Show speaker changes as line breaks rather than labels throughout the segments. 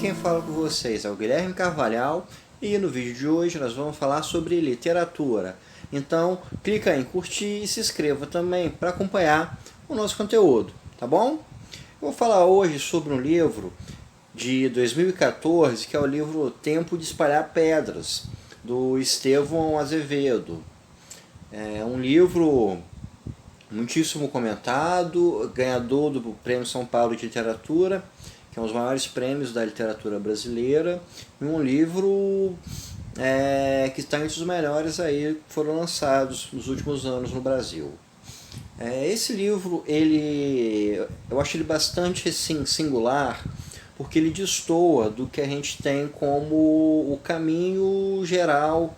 quem fala com vocês é o Guilherme Carvalhal e no vídeo de hoje nós vamos falar sobre literatura. Então, clica em curtir e se inscreva também para acompanhar o nosso conteúdo, tá bom? Eu vou falar hoje sobre um livro de 2014, que é o livro Tempo de Espalhar Pedras, do Estevão Azevedo. É um livro muitíssimo comentado, ganhador do Prêmio São Paulo de Literatura, que é um dos maiores prêmios da literatura brasileira, e um livro que está entre os melhores aí que foram lançados nos últimos anos no Brasil. Esse livro, eu acho ele bastante assim, singular, porque ele destoa do que a gente tem como o caminho geral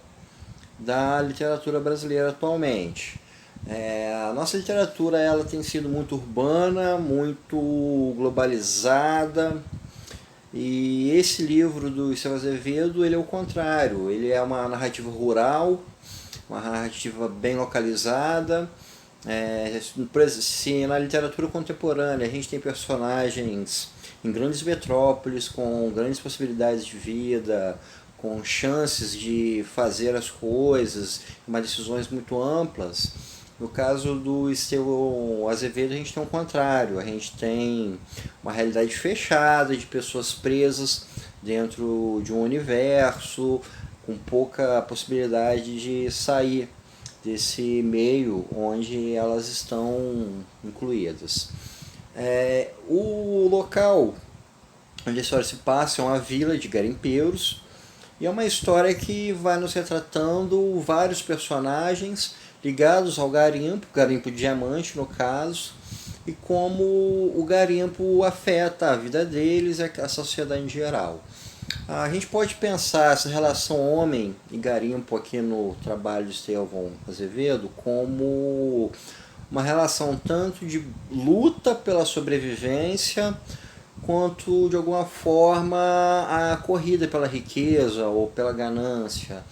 da literatura brasileira atualmente. A nossa literatura ela tem sido muito urbana, muito globalizada, e esse livro do Estevão Azevedo ele é o contrário, ele é uma narrativa rural, uma narrativa bem localizada. Se na literatura contemporânea a gente tem personagens em grandes metrópoles, com grandes possibilidades de vida, com chances de fazer as coisas, tomar decisões muito amplas, no caso do Estevão Azevedo a gente tem o contrário, a gente tem uma realidade fechada de pessoas presas dentro de um universo, com pouca possibilidade de sair desse meio onde elas estão incluídas. O local onde a história se passa é uma vila de garimpeiros, e é uma história que vai nos retratando vários personagens ligados ao garimpo de diamante no caso, e como o garimpo afeta a vida deles e a sociedade em geral. A gente pode pensar essa relação homem e garimpo aqui no trabalho de Estevão Azevedo como uma relação tanto de luta pela sobrevivência, quanto de alguma forma a corrida pela riqueza ou pela ganância.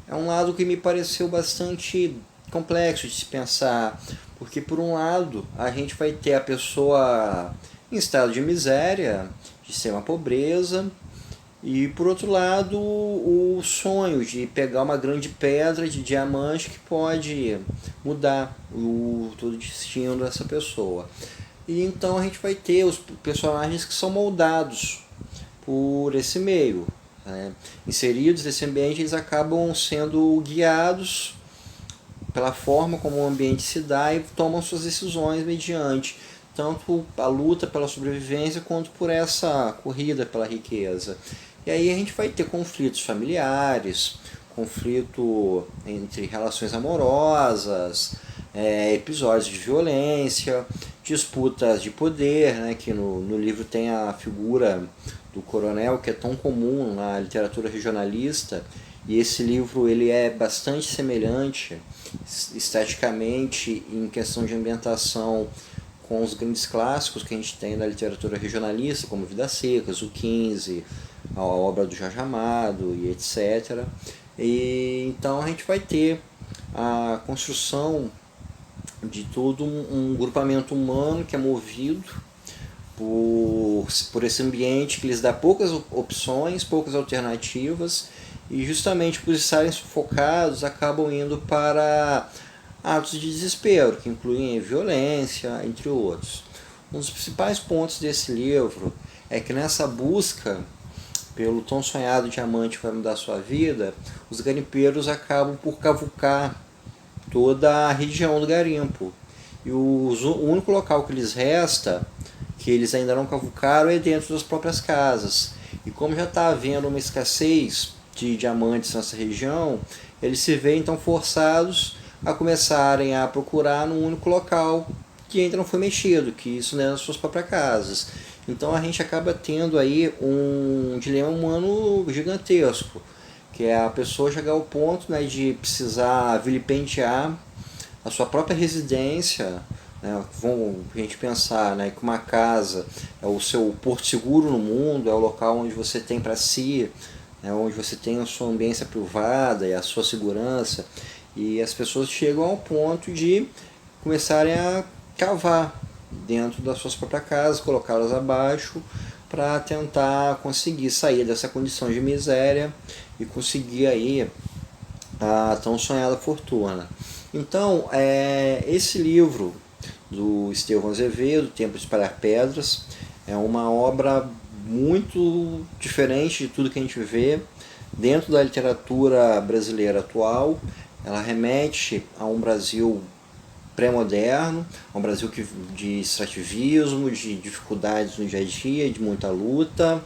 É um lado que me pareceu bastante complexo de se pensar, porque por um lado a gente vai ter a pessoa em estado de miséria, de extrema pobreza, e por outro lado o sonho de pegar uma grande pedra de diamante que pode mudar todo o destino dessa pessoa. E então a gente vai ter os personagens que são moldados por esse meio, inseridos nesse ambiente, eles acabam sendo guiados pela forma como o ambiente se dá e tomam suas decisões mediante tanto a luta pela sobrevivência quanto por essa corrida pela riqueza. E aí a gente vai ter conflitos familiares, conflito entre relações amorosas, episódios de violência, disputas de poder, que no livro tem a figura do coronel, que é tão comum na literatura regionalista, e esse livro ele é bastante semelhante esteticamente em questão de ambientação com os grandes clássicos que a gente tem da literatura regionalista, como Vidas Secas, o 15, a obra do Jorge Amado e etc. E então a gente vai ter a construção de todo um grupamento humano que é movido por esse ambiente que lhes dá poucas opções, poucas alternativas, e justamente por estarem sufocados acabam indo para atos de desespero, que incluem violência, entre outros. Um dos principais pontos desse livro é que nessa busca pelo tão sonhado diamante que vai mudar a sua vida, os garimpeiros acabam por cavucar toda a região do garimpo. E o único local que lhes resta, que eles ainda não cavucaram, é dentro das próprias casas. E como já está havendo uma escassez de diamantes nessa região, eles se veem então forçados a começarem a procurar num único local que ainda não foi mexido, que isso não é nas suas próprias casas. Então a gente acaba tendo aí um dilema humano gigantesco, que é a pessoa chegar ao ponto de precisar vilipendiar a sua própria residência. Vamos a gente pensar que uma casa é o seu porto seguro no mundo, é o local onde você tem para si, onde você tem a sua ambiência privada e a sua segurança, e as pessoas chegam ao ponto de começarem a cavar dentro das suas próprias casas, colocá-las abaixo para tentar conseguir sair dessa condição de miséria e conseguir aí a tão sonhada fortuna. Então, esse livro do Estevão Azevedo, Tempo de Espalhar Pedras, é uma obra muito diferente de tudo que a gente vê dentro da literatura brasileira atual. Ela remete a um Brasil pré-moderno, a um Brasil de extrativismo, de dificuldades no dia a dia, de muita luta.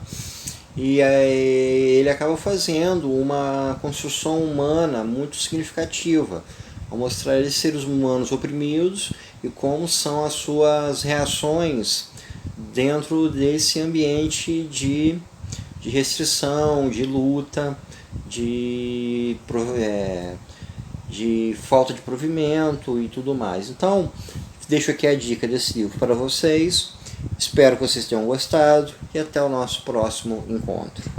E ele acaba fazendo uma construção humana muito significativa, ao mostrar esses seres humanos oprimidos e como são as suas reações dentro desse ambiente de restrição, de luta, de falta de provimento e tudo mais. Então, deixo aqui a dica desse livro para vocês. Espero que vocês tenham gostado e até o nosso próximo encontro.